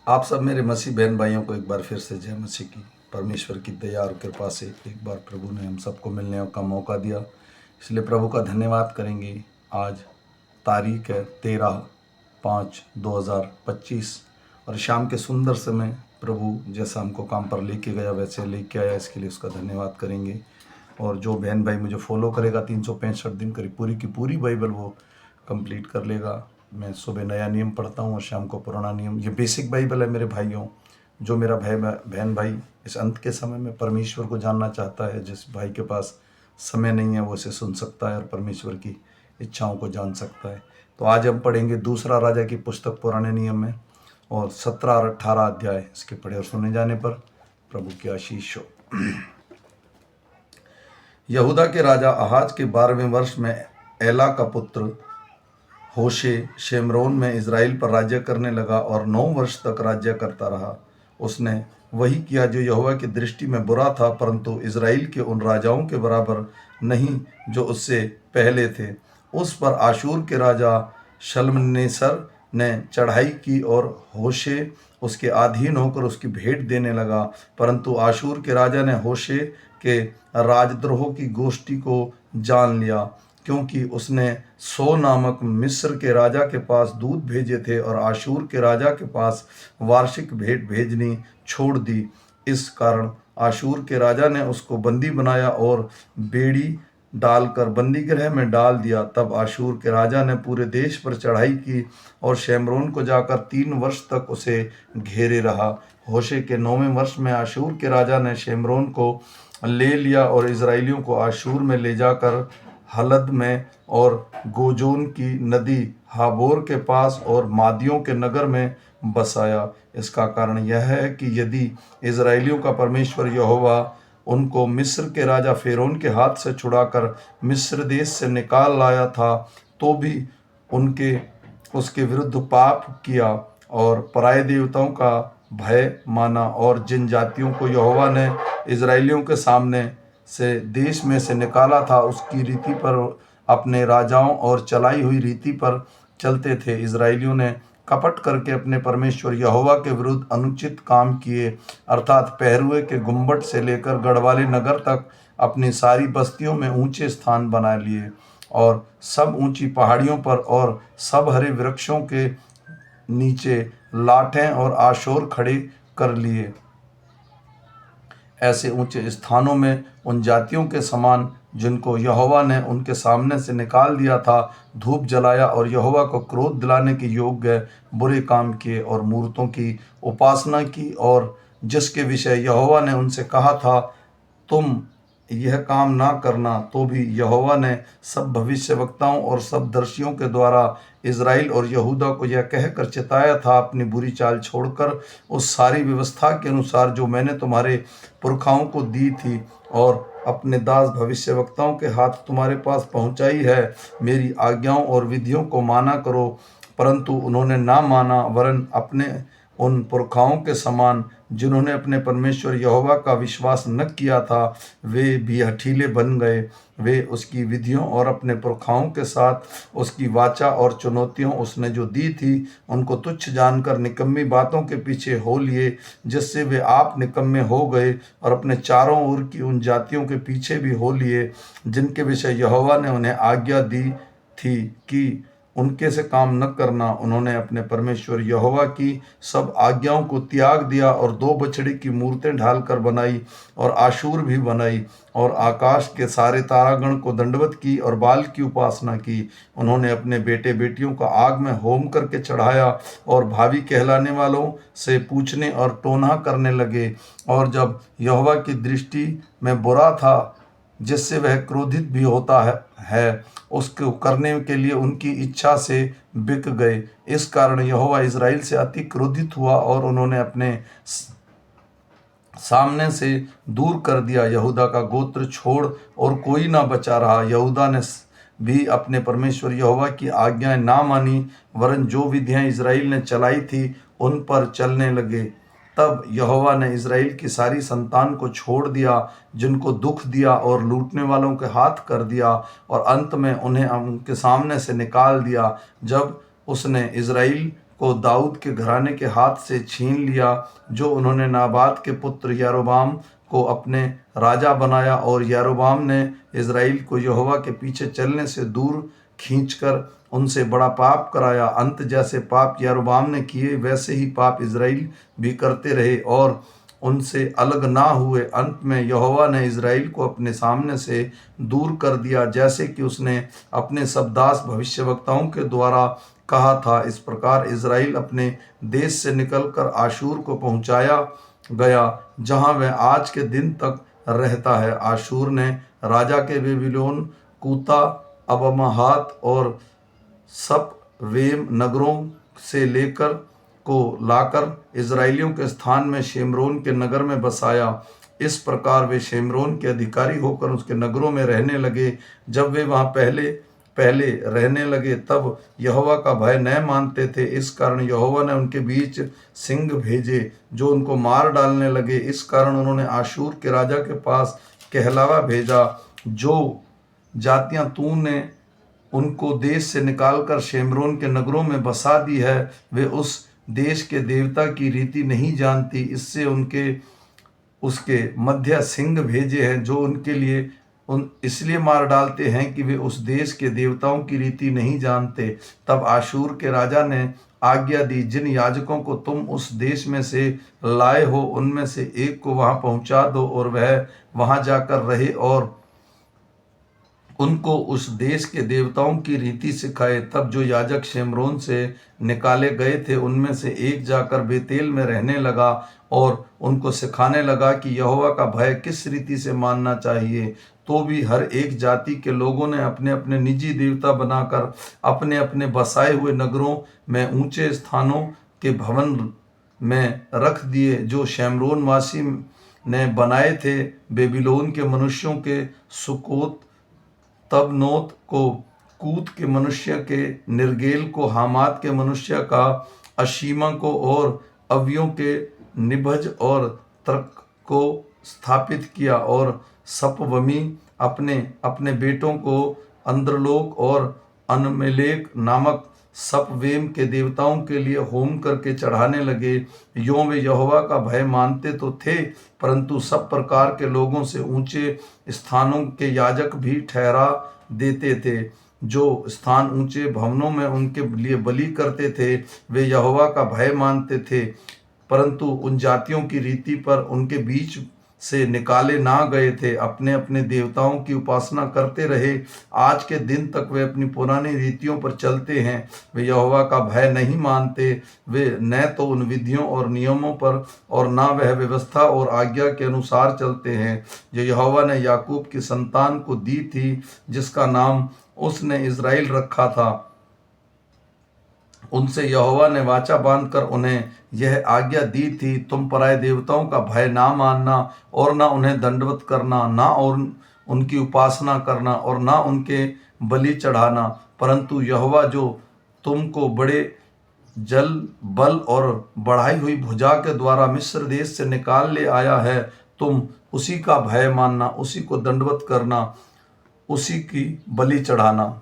आप सब मेरे मसीह बहन भाइयों को एक बार फिर से जय मसीह की। परमेश्वर की दया और कृपा से एक बार प्रभु ने हम सबको मिलने का मौका दिया, इसलिए प्रभु का धन्यवाद करेंगे। आज तारीख है 13/5/2025 और शाम के सुंदर समय प्रभु जैसा हमको काम पर लेके गया वैसे लेके आया, इसके लिए उसका धन्यवाद करेंगे। और जो बहन भाई मुझे फॉलो करेगा 365 दिन करीब पूरी की पूरी बाइबल वो कंप्लीट कर लेगा। मैं सुबह नया नियम पढ़ता हूँ और शाम को पुराना नियम। ये बेसिक बाइबल है मेरे भाइयों। जो मेरा बहन भाई इस अंत के समय में परमेश्वर को जानना चाहता है, जिस भाई के पास समय नहीं है वो इसे सुन सकता है और परमेश्वर की इच्छाओं को जान सकता है। तो आज हम पढ़ेंगे दूसरा राजा की पुस्तक पुराने नियम में और 17 और 18 अध्याय इसके पढ़े और सुने जाने पर प्रभु की आशीष हो। यहूदा के राजा आहाज के 12वें वर्ष में एला का पुत्र होशे शेमरोन में इज़राइल पर राज्य करने लगा और 9 वर्ष तक राज्य करता रहा। उसने वही किया जो यहोवा की दृष्टि में बुरा था, परंतु इज़राइल के उन राजाओं के बराबर नहीं जो उससे पहले थे। उस पर आशूर के राजा शल्मनेसर ने चढ़ाई की और होशे उसके अधीन होकर उसकी भेंट देने लगा। परंतु आशूर के राजा ने होशे के राजद्रोह की गोष्ठी को जान लिया, क्योंकि उसने सो नामक मिस्र के राजा के पास दूत भेजे थे और आशूर के राजा के पास वार्षिक भेंट भेजनी छोड़ दी। इस कारण आशूर के राजा ने उसको बंदी बनाया और बेड़ी डालकर बंदी गृह में डाल दिया। तब आशूर के राजा ने पूरे देश पर चढ़ाई की और शेमरोन को जाकर 3 वर्ष तक उसे घेरे रहा। होशे के 9वें वर्ष में आशूर के राजा ने शेमरोन को ले लिया और इज़राइलियों को आशूर में ले जाकर हलद में और गोजोन की नदी हाबोर के पास और मादियों के नगर में बसाया। इसका कारण यह है कि यदि इज़राइलियों का परमेश्वर यहोवा उनको मिस्र के राजा फेरोन के हाथ से छुड़ाकर मिस्र देश से निकाल लाया था, तो भी उनके उसके विरुद्ध पाप किया और पराये देवताओं का भय माना और जिन जातियों को यहोवा ने इज़राइलियों के सामने से देश में से निकाला था उसकी रीति पर, अपने राजाओं और चलाई हुई रीति पर चलते थे। इज़राइलियों ने कपट करके अपने परमेश्वर यहोवा के विरुद्ध अनुचित काम किए, अर्थात पहरुए के गुम्बट से लेकर गढ़वाले नगर तक अपनी सारी बस्तियों में ऊंचे स्थान बना लिए और सब ऊंची पहाड़ियों पर और सब हरे वृक्षों के नीचे लाठें और आशोर खड़े कर लिए। ऐसे ऊंचे स्थानों में उन जातियों के समान जिनको यहोवा ने उनके सामने से निकाल दिया था धूप जलाया और यहोवा को क्रोध दिलाने के योग्य बुरे काम किए और मूर्तों की उपासना की, और जिसके विषय यहोवा ने उनसे कहा था तुम यह काम ना करना, तो भी यहोवा ने सब भविष्यवक्ताओं और सब दर्शियों के द्वारा इज़राइल और यहूदा को यह कहकर चिताया था, अपनी बुरी चाल छोड़कर उस सारी व्यवस्था के अनुसार जो मैंने तुम्हारे पुरखाओं को दी थी और अपने दास भविष्यवक्ताओं के हाथ तुम्हारे पास पहुंचाई है, मेरी आज्ञाओं और विधियों को माना करो। परंतु उन्होंने ना माना, वरन अपने उन पुरखाओं के समान जिन्होंने अपने परमेश्वर यहोवा का विश्वास न किया था, वे भी हठीले बन गए। वे उसकी विधियों और अपने पुरखाओं के साथ उसकी वाचा और चुनौतियों उसने जो दी थी उनको तुच्छ जानकर निकम्मी बातों के पीछे हो लिए, जिससे वे आप निकम्मे हो गए और अपने चारों ओर की उन जातियों के पीछे भी हो लिए जिनके विषय यहोवा ने उन्हें आज्ञा दी थी कि उनके से काम न करना। उन्होंने अपने परमेश्वर यहोवा की सब आज्ञाओं को त्याग दिया और 2 बछड़े की मूर्तें ढालकर बनाई और आशूर भी बनाई और आकाश के सारे तारागण को दंडवत की और बाल की उपासना की। उन्होंने अपने बेटे बेटियों को आग में होम करके चढ़ाया और भावी कहलाने वालों से पूछने और टोना करने लगे, और जब यहोवा की दृष्टि में बुरा था जिससे वह क्रोधित भी होता है उसको करने के लिए उनकी इच्छा से बिक गए। इस कारण यहोवा इज़राइल से अति क्रोधित हुआ और उन्होंने अपने सामने से दूर कर दिया। यहूदा का गोत्र छोड़ और कोई ना बचा रहा। यहूदा ने भी अपने परमेश्वर यहोवा की आज्ञाएं ना मानी, वरन जो विधियां इज़राइल ने चलाई थी उन पर चलने लगे। तब यहोवा ने इज़राइल की सारी संतान को छोड़ दिया जिनको दुख दिया और लूटने वालों के हाथ कर दिया, और अंत में उन्हें उनके सामने से निकाल दिया। जब उसने इज़राइल को दाऊद के घराने के हाथ से छीन लिया, जो उन्होंने नाबात के पुत्र यारोबाम को अपने राजा बनाया। और यारोबाम ने इज़राइल को यहोवा के पीछे चलने से दूर खींचकर उनसे बड़ा पाप कराया। अंत जैसे पाप यारोबाम ने किए वैसे ही पाप इज़राइल भी करते रहे और उनसे अलग ना हुए। अंत में यहोवा ने इज़राइल को अपने सामने से दूर कर दिया, जैसे कि उसने अपने सब दास भविष्यवक्ताओं के द्वारा कहा था। इस प्रकार इज़राइल अपने देश से निकलकर आशूर को पहुंचाया गया, जहां वह आज के दिन तक रहता है। आशूर ने राजा के बेबीलोन, कूता, अबमाहात और सपवेम नगरों से लेकर को लाकर इज़राइलियों के स्थान में शेमरोन के नगर में बसाया। इस प्रकार वे शेमरोन के अधिकारी होकर उसके नगरों में रहने लगे। जब वे वहाँ पहले पहले रहने लगे तब यहोवा का भय न मानते थे। इस कारण यहोवा ने उनके बीच सिंह भेजे जो उनको मार डालने लगे। इस कारण उन्होंने आशूर के राजा के पास कहलावा भेजा, जो जातियां तूने उनको देश से निकालकर शेमरोन के नगरों में बसा दी है, वे उस देश के देवता की रीति नहीं जानती। इससे उसके मध्य सिंह भेजे हैं, जो उनके लिए इसलिए मार डालते हैं कि वे उस देश के देवताओं की रीति नहीं जानते। तब आशूर के राजा ने आज्ञा दी, जिन याजकों को तुम उस देश में से लाए हो उनमें से एक को वहां पहुंचा दो और वह वहां जाकर रहे और उनको उस देश के देवताओं की रीति सिखाए। तब जो याजक शेमरोन से निकाले गए थे उनमें से एक जाकर बेतेल में रहने लगा और उनको सिखाने लगा कि यहोवा का भय किस रीति से मानना चाहिए। तो भी हर एक जाति के लोगों ने अपने अपने निजी देवता बनाकर अपने अपने बसाए हुए नगरों में ऊंचे स्थानों के भवन में रख दिए, जो शेमरोन वासी ने बनाए थे। बेबीलोन के मनुष्यों के सुकोत, तबनोत को, कूत के मनुष्य के, निर्गेल को, हामात के मनुष्य का, अशीमा को और अवियों के निभज और तर्क को स्थापित किया। और सपवमी अपने अपने बेटों को अंद्रलोक और अनमेलेक नामक सपवेम के देवताओं के लिए होम करके चढ़ाने लगे। यों वे यहोवा का भय मानते तो थे, परंतु सब प्रकार के लोगों से ऊंचे स्थानों के याजक भी ठहरा देते थे। जो स्थान ऊंचे भवनों में उनके लिए बलि करते थे वे यहोवा का भय मानते थे, परंतु उन जातियों की रीति पर उनके बीच से निकाले ना गए थे। अपने अपने देवताओं की उपासना करते रहे। आज के दिन तक वे अपनी पुरानी रीतियों पर चलते हैं। वे यहोवा का भय नहीं मानते। वे न तो उन विधियों और नियमों पर और ना वह व्यवस्था और आज्ञा के अनुसार चलते हैं जो यहोवा ने याकूब की संतान को दी थी, जिसका नाम उसने इज़राइल रखा था। उनसे यहोवा ने वाचा बांधकर उन्हें यह आज्ञा दी थी, तुम पराये देवताओं का भय ना मानना और ना उन्हें दंडवत करना, ना और उनकी उपासना करना और ना उनके बलि चढ़ाना, परंतु यहोवा जो तुमको बड़े जल बल और बढ़ाई हुई भुजा के द्वारा मिस्र देश से निकाल ले आया है, तुम उसी का भय मानना, उसी को दंडवत करना, उसी की बलि चढ़ाना।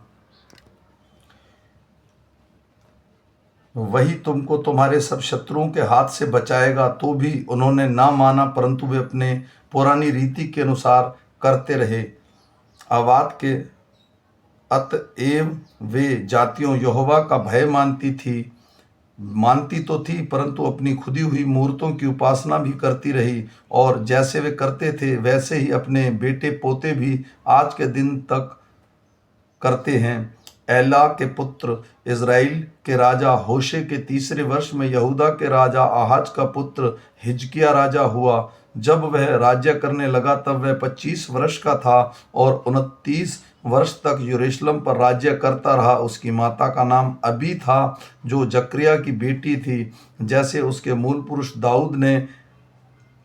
वही तुमको तुम्हारे सब शत्रुओं के हाथ से बचाएगा। तो भी उन्होंने ना माना, परंतु वे अपने पुरानी रीति के अनुसार करते रहे। आवाद के अतएव वे जातियों यहोवा का भय मानती तो थी, परंतु अपनी खुदी हुई मूर्तों की उपासना भी करती रही। और जैसे वे करते थे वैसे ही अपने बेटे पोते भी आज के दिन तक करते हैं। एला के पुत्र इज़राइल के राजा होशे के तीसरे वर्ष में यहूदा के राजा आहाज का पुत्र हिजकिया राजा हुआ। जब वह राज्य करने लगा तब वह 25 वर्ष का था और 29 वर्ष तक यरूशलेम पर राज्य करता रहा। उसकी माता का नाम अबी था, जो जकरिया की बेटी थी। जैसे उसके मूल पुरुष दाऊद ने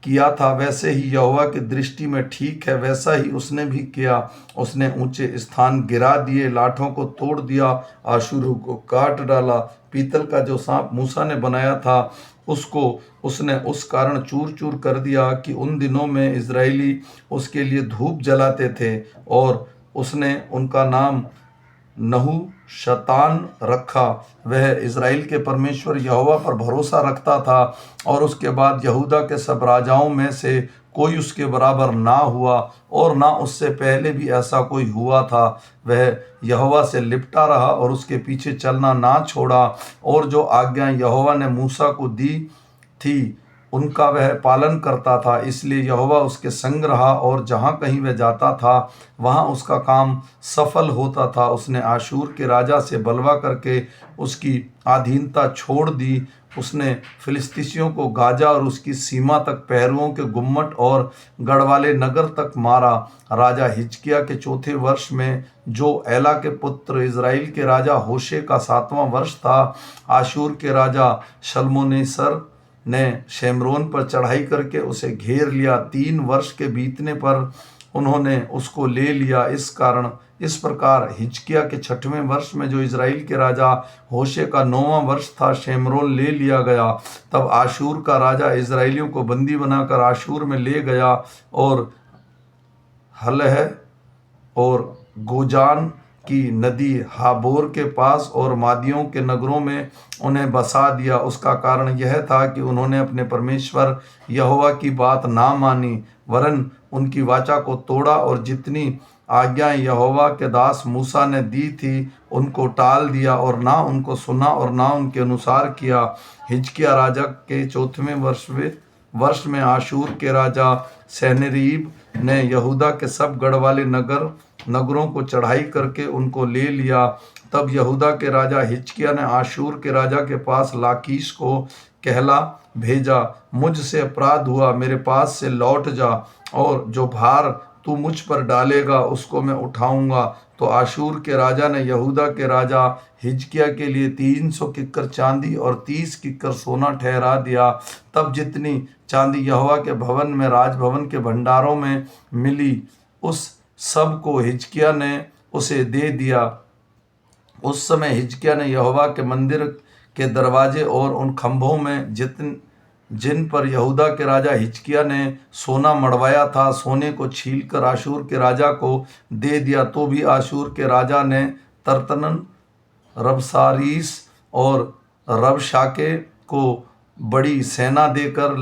किया था वैसे ही यहोवा की दृष्टि में ठीक है, वैसा ही उसने भी किया। उसने ऊंचे स्थान गिरा दिए, लाठों को तोड़ दिया, आशुरू को काट डाला। पीतल का जो सांप मूसा ने बनाया था उसको उसने उस कारण चूर चूर कर दिया कि उन दिनों में इजरायली उसके लिए धूप जलाते थे। और उसने उनका नाम नहुशतान रखा। वह इज़राइल के परमेश्वर यहोवा पर भरोसा रखता था, और उसके बाद यहूदा के सब राजाओं में से कोई उसके बराबर ना हुआ, और ना उससे पहले भी ऐसा कोई हुआ था। वह यहोवा से लिपटा रहा और उसके पीछे चलना ना छोड़ा, और जो आज्ञाएं यहोवा ने मूसा को दी थी उनका वह पालन करता था। इसलिए यहोवा उसके संग रहा, और जहाँ कहीं वह जाता था वहाँ उसका काम सफल होता था। उसने आशूर के राजा से बलवा करके उसकी अधीनता छोड़ दी। उसने फिलिस्तीसियों को गाजा और उसकी सीमा तक, पहरुओं के गुम्मट और गढ़वाले नगर तक मारा। राजा हिजकिय्याह के चौथे वर्ष में, जो एला के पुत्र इज़राइल के राजा होशे का 7वां वर्ष था, आशूर के राजा शल्मनेसर ने शेमरोन पर चढ़ाई करके उसे घेर लिया। 3 वर्ष के बीतने पर उन्होंने उसको ले लिया। इस प्रकार हिजकिय्याह के 6वें वर्ष में, जो इज़राइल के राजा होशे का 9वां वर्ष था, शेमरोन ले लिया गया। तब आशूर का राजा इज़राइलियों को बंदी बनाकर आशूर में ले गया, और हलह और गोजान की नदी हाबोर के पास और मादियों के नगरों में उन्हें बसा दिया। उसका कारण यह था कि उन्होंने अपने परमेश्वर यहोवा की बात ना मानी, वरन उनकी वाचा को तोड़ा, और जितनी आज्ञाएं यहोवा के दास मूसा ने दी थी उनको टाल दिया, और ना उनको सुना और ना उनके अनुसार किया। हिजकिय्याह राजा के 4वें वर्ष में आशूर के राजा सन्हेरीब ने यहूदा के सब गढ़वाले नगरों को चढ़ाई करके उनको ले लिया। तब यहूदा के राजा हिजकिय्याह ने आशूर के राजा के पास लाकीश को कहला भेजा, मुझसे अपराध हुआ, मेरे पास से लौट जा, और जो भार तू मुझ पर डालेगा उसको मैं उठाऊंगा। तो आशूर के राजा ने यहूदा के राजा हिजकिय्याह के लिए 300 किक्कर चांदी और 30 किक्कर सोना ठहरा दिया। तब जितनी चांदी यहोवा के भवन में, राजभवन के भंडारों में मिली, उस सब को हिजकिय्याह ने उसे दे दिया। उस समय हिजकिय्याह ने यहोवा के मंदिर के दरवाजे और उन खंभों में जिन पर यहूदा के राजा हिजकिय्याह ने सोना मढ़वाया था, सोने को छीलकर आशूर के राजा को दे दिया। तो भी आशूर के राजा ने तर्तनन, रबसारीस और रबशाके को बड़ी सेना देकर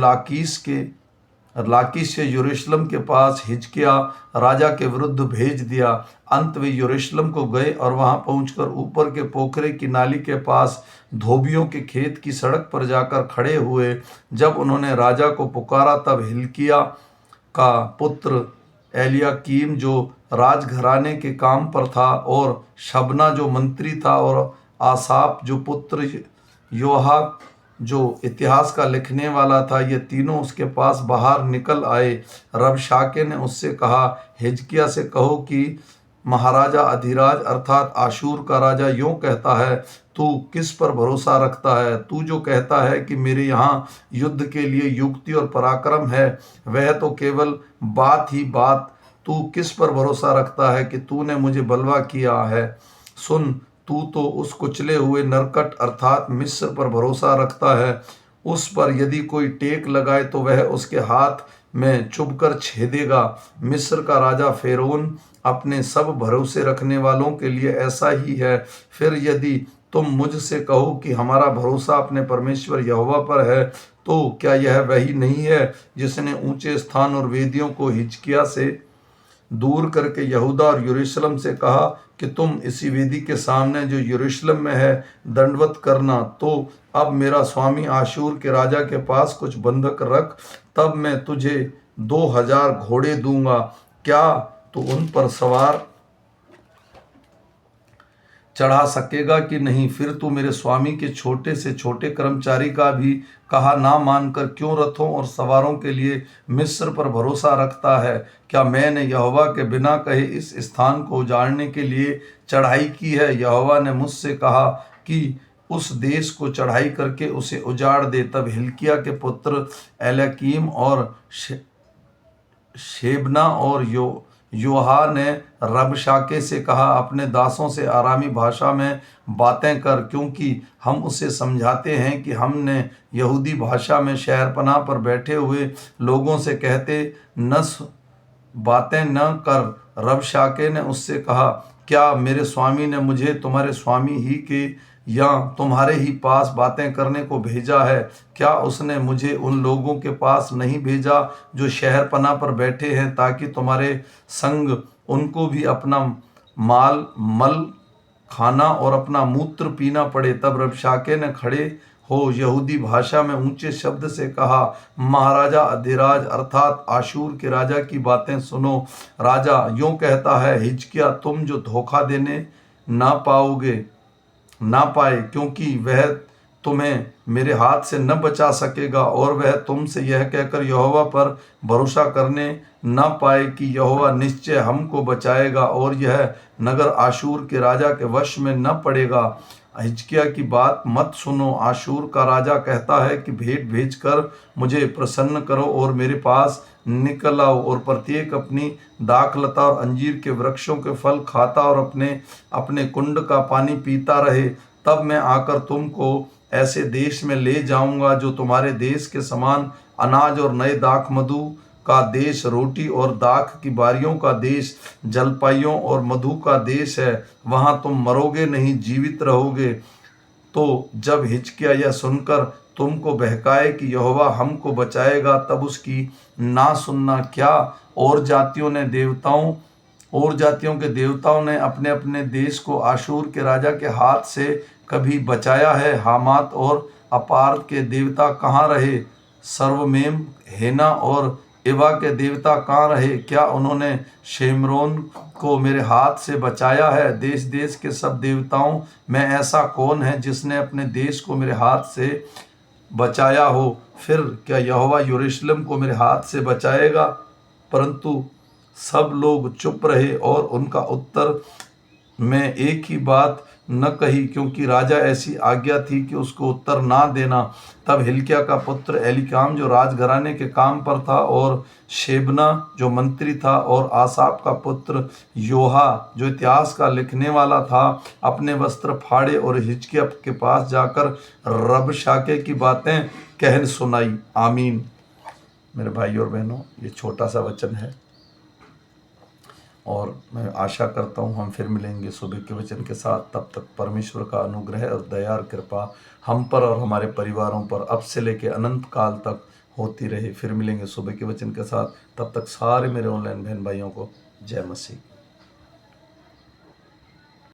लाकीश से यरूशलेम के पास हिजकिय्याह राजा के विरुद्ध भेज दिया। अंत वे यरूशलेम को गए, और वहां पहुंचकर ऊपर के पोखरे की नाली के पास धोबियों के खेत की सड़क पर जाकर खड़े हुए। जब उन्होंने राजा को पुकारा, तब हिल्किय्याह का पुत्र एलियाकीम, जो राजघराने के काम पर था, और शबना जो मंत्री था, और आसाप जो पुत्र योहा जो इतिहास का लिखने वाला था, ये तीनों उसके पास बाहर निकल आए। रबशाके ने उससे कहा, हिजकिय्याह से कहो कि महाराजा अधिराज अर्थात आशूर का राजा यूं कहता है, तू किस पर भरोसा रखता है? तू जो कहता है कि मेरे यहाँ युद्ध के लिए युक्ति और पराक्रम है, वह तो केवल बात ही बात। तू किस पर भरोसा रखता है कि तूने मुझे बलवा किया है? सुन, तू तो उस कुचले हुए नरकट अर्थात मिस्र पर भरोसा रखता है। उस पर यदि कोई टेक लगाए तो वह उसके हाथ में चुभकर छेदेगा। मिस्र का राजा फेरोन अपने सब भरोसे रखने वालों के लिए ऐसा ही है। फिर यदि तुम मुझसे कहो कि हमारा भरोसा अपने परमेश्वर यहोवा पर है, तो क्या यह वही नहीं है जिसने ऊंचे स्थान और वेदियों को हिजकिय्याह से दूर करके यहूदा और यरूशलेम से कहा कि तुम इसी वेदी के सामने जो यरूशलेम में है दंडवत करना? तो अब मेरा स्वामी आशूर के राजा के पास कुछ बंधक रख, तब मैं तुझे 2000 घोड़े दूंगा। क्या तू उन पर सवार चढ़ा सकेगा कि नहीं? फिर तू मेरे स्वामी के छोटे से छोटे कर्मचारी का भी कहा ना मानकर क्यों रथों और सवारों के लिए मिस्र पर भरोसा रखता है? क्या मैंने यहोवा के बिना कहे इस स्थान को उजाड़ने के लिए चढ़ाई की है? यहोवा ने मुझसे कहा कि उस देश को चढ़ाई करके उसे उजाड़ दे। तब हिल्किय्याह के पुत्र एलयाकीम और शेबना और योहा ने रबशाके से कहा, अपने दासों से आरामी भाषा में बातें कर, क्योंकि हम उसे समझाते हैं कि हमने यहूदी भाषा में शहरपनाह पर बैठे हुए लोगों से कहते बातें न कर। रबशाके ने उससे कहा, क्या मेरे स्वामी ने मुझे तुम्हारे स्वामी ही के या तुम्हारे ही पास बातें करने को भेजा है? क्या उसने मुझे उन लोगों के पास नहीं भेजा जो शहरपनाह पर बैठे हैं, ताकि तुम्हारे संग उनको भी अपना माल मल खाना और अपना मूत्र पीना पड़े? तब रबशाके ने खड़े हो यहूदी भाषा में ऊंचे शब्द से कहा, महाराजा अधिराज अर्थात आशूर के राजा की बातें सुनो। राजा यूं कहता है, हिजकिय्याह तुम जो धोखा देने ना पाए, क्योंकि वह तुम्हें मेरे हाथ से न बचा सकेगा, और वह तुमसे यह कहकर यहोवा पर भरोसा करने न पाए कि यहोवा निश्चय हमको बचाएगा और यह नगर आशूर के राजा के वश में न पड़ेगा। हिजकिय्याह की बात मत सुनो। आशूर का राजा कहता है कि भेंट भेजकर मुझे प्रसन्न करो और मेरे पास निकल आओ, और प्रत्येक अपनी दाखलता और अंजीर के वृक्षों के फल खाता और अपने अपने कुंड का पानी पीता रहे। तब मैं आकर तुमको ऐसे देश में ले जाऊंगा जो तुम्हारे देश के समान अनाज और नए दाख मधु का देश, रोटी और दाख की बारियों का देश, जलपाइयों और मधु का देश है। वहां तुम मरोगे नहीं, जीवित रहोगे। तो जब हिजकिय्याह यह सुनकर तुमको बहकाए कि यहोवा हमको बचाएगा, तब उसकी ना सुनना क्या? और जातियों के देवताओं ने अपने अपने देश को आशूर के राजा के हाथ से कभी बचाया है? हामात और अपार्द के देवता कहाँ रहे? सर्वमेम, हेना और इवा के देवता कहाँ रहे? क्या उन्होंने शेमरोन को मेरे हाथ से बचाया है? देश देश के सब देवताओं में ऐसा कौन है जिसने अपने देश को मेरे हाथ से बचाया हो? फिर क्या यहोवा यरूशलेम को मेरे हाथ से बचाएगा? परंतु सब लोग चुप रहे और उनका उत्तर में एक ही बात न कही, क्योंकि राजा ऐसी आज्ञा थी कि उसको उत्तर ना देना। तब हिल्किय्याह का पुत्र एलीकाम जो राजघराने के काम पर था, और शेबना जो मंत्री था, और आसाप का पुत्र योहा जो इतिहास का लिखने वाला था, अपने वस्त्र फाड़े और हिजकिय्याह के पास जाकर रबशाके की बातें कह सुनाई। आमीन। मेरे भाई और बहनों, ये छोटा सा वचन है और मैं आशा करता हूँ हम फिर मिलेंगे सुबह के वचन के साथ। तब तक परमेश्वर का अनुग्रह और दया और कृपा हम पर और हमारे परिवारों पर अब से लेके अनंत काल तक होती रहे। फिर मिलेंगे सुबह के वचन के साथ। तब तक सारे मेरे ऑनलाइन बहन भाइयों को जय मसीह।